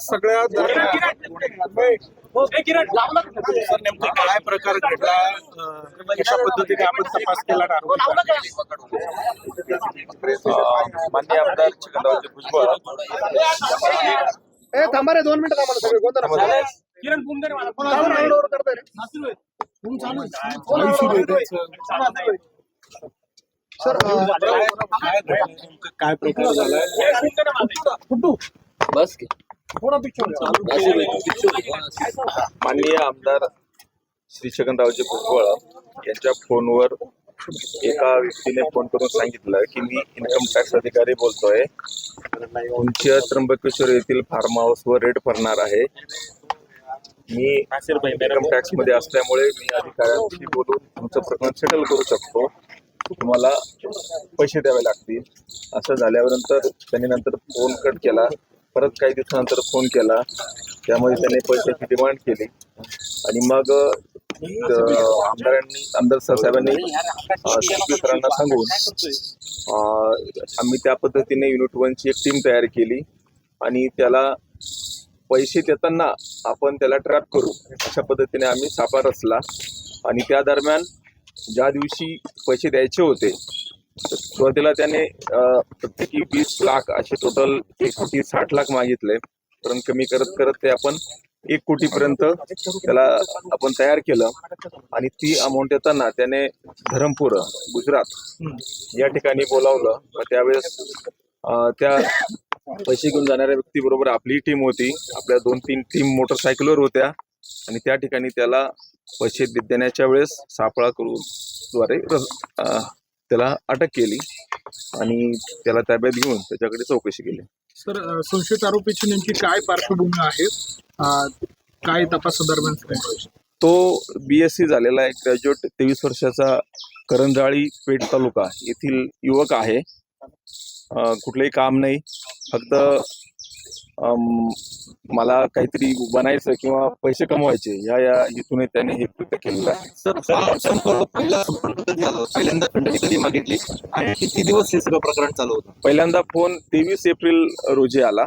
सगळ्या सर नेमका काय प्रकार घडला, कशा पद्धतीने आपण तपास केला माननीय आमदार छगनरावजी भुजबळ थांबा रे 2 मिनिटं थांबा सगळे सर काय प्रकार झालाय? बस माननीय आमदार श्री छगनरावजी भुजबळ यांच्या फोनवर एका व्यक्तीने फोन करून सांगितलं की मी इन्कम टॅक्स अधिकारी बोलतोय, तुमच्या त्र्यंबकेश्वर येथील फार्म हाऊसवर रेड पडणार आहे. मी इन्कम टॅक्स मध्ये असल्यामुळे मी अधिकाऱ्यांशी बोलून तुमचं प्रकरण सेटल करू शकतो, तुम्हाला पैसे द्यावे लागतील. असं झाल्यानंतर त्यांनी नंतर फोन कट केला. परत काही दिवसानंतर फोन केला, त्यामध्ये त्यांनी पैशाची डिमांड केली आणि मग आमदार साहेबांनी सरांना सांगून आम्ही त्या पद्धतीने युनिट 1 ची एक टीम तयार केली आणि त्याला पैसे देताना आपण त्याला ट्रॅप करू अशा पद्धतीने आम्ही सापळा रचला. आणि त्या दरम्यान ज्या दिवशी पैसे द्यायचे होते सुरुवातीला त्याने प्रत्येकी 20 लाख असे टोटल 1,60,00,000 मागितले, परंतु कमी करत करत ते आपण 1 कोटीपर्यंत त्याला आपण तयार केलं. आणि ती अमाऊंट येताना त्याने धरमपूर गुजरात या ठिकाणी बोलावलं. त्यावेळेस त्या पैसे घेऊन जाणाऱ्या व्यक्तीबरोबर आपली टीम होती, आपल्या 2-3 टीम मोटरसायकलवर होत्या आणि त्या ठिकाणी त्याला पैसे देण्याच्या वेळेस सापळा करून द्वारे त्याला अटक केली आणि त्याला ताब्यात घेऊन त्याच्याकडे चौकशी केली. सर, संशयित आरोपीची नेमकी काय पार्श्वभूमी आहे, काय तपासादरम्यान? तो BSc झालेला आहे, ग्रॅज्युएट, 23 वर्षाचा, करंजाळी पेठ तालुका येथील युवक आहे. कुठलंही काम नाही, फक्त मला काहीतरी बनायचं किंवा पैसे कमवायचे या हेतूने त्याने हे कृत्य केलेलं आहे. किती दिवस हे सगळं प्रकरण चालू होतं? पहिल्यांदा फोन 23 एप्रिल रोजी आला,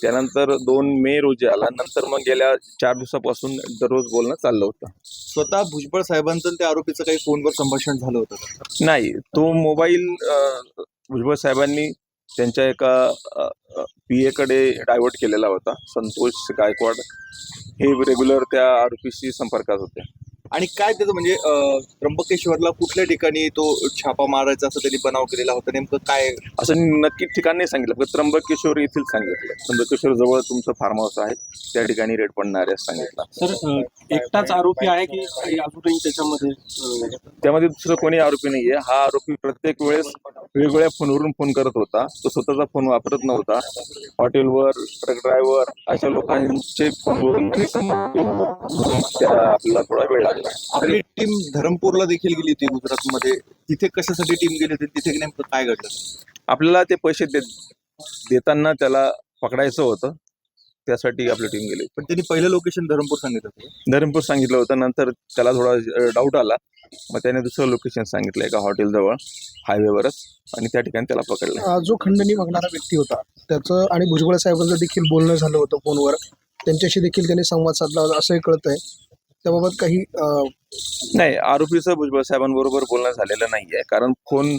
त्यानंतर 2 मे रोजी आला, नंतर मग गेल्या 4 दिवसापासून दररोज बोलणं चाललं होतं. स्वतः भुजबळ साहेबांचं त्या आरोपीचं काही फोनवर संभाषण झालं होतं का? नाही, तो मोबाईल भुजबळ साहेबांनी त्यांच्या एका PA कडे डायव्हर्ट केलेला होता. संतोष गायकवाड हे रेग्युलर त्या आरोपीशी संपर्कात होते. आणि काय त्याचं म्हणजे त्र्यंबकेश्वरला कुठल्या ठिकाणी तो छापा मारायचा असं त्यांनी बनाव केलेला होता, नेमकं काय असं नक्की ठिकाण नाही सांगितलं, फक्त त्र्यंबकेश्वर येथील सांगितलं. त्र्यंबकेश्वर जवळ तुमचं फार्म हाऊस आहे, त्या ठिकाणी रेड पडणार आहे सांगितलं. सर, एकटाच आरोपी आहे की अजूनही त्यामध्ये दुसरं कोणी आरोपी नाहीये. हा आरोपी प्रत्येक वेळेस वेगवेगळ्या फोनवरून फोन करत होता. तो स्वतःचा फोन वापरत नव्हता. हॉटेलवर, ट्रक ड्रायव्हर अशा लोकांचे फोनवरून आपल्याला थोडा वेळ लागला. आपली टीम धरमपूरला देखील गेली होती गुजरातमध्ये, तिथे कशासाठी टीम गेली होती, तिथे नेमकं काय घडलं? आपल्याला ते पैसे देताना त्याला पकडायचं होतं, त्यासाठी आपली टीम गेली. पण त्यांनी पहिलं लोकेशन धरमपूर सांगितलं होतं. धरमपूर सांगितलं होतं, नंतर त्याला थोडा डाऊट आला, मग त्याने दुसरं लोकेशन सांगितलं एका हॉटेलजवळ हायवेवरच, आणि त्या ठिकाणी त्याला पकडलं. जो खंडणी मागणारा व्यक्ती होता त्याचं आणि भुजबळ साहेबांचं देखील बोलणं झालं होतं फोनवर, त्यांच्याशी देखील त्यांनी संवाद साधला होता असंही कळत आहे. त्याबाबत काही नाही, आरोपीचं भुजबळ साहेबांबरोबर बोलणं झालेलं नाहीये, कारण फोन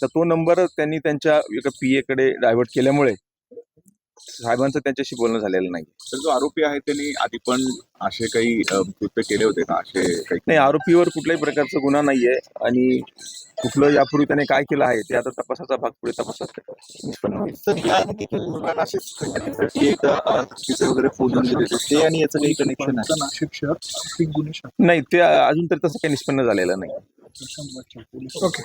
तो नंबर त्यांनी त्यांच्या एका PA कडे डायव्हर्ट केल्यामुळे साहेबांचं त्यांच्याशी बोलणं झालेलं नाही. तर जो आरोपी आहे त्यांनी आधी पण असे काही कृत्य केले होते का? असे काही नाही, आरोपीवर कुठल्याही प्रकारचा गुन्हा नाहीये आणि कुठलं यापूर्वी त्याने काय केलं आहे ते आता तपासाचा भाग पुढे तपासात निष्पन्न होईल. वगैरे फोन ते आणि याचं काही कनेक्शन आहे? नाशिक शहर गुन्हे नाही, ते अजून तरी तसं काही निष्पन्न झालेलं नाही. ओके.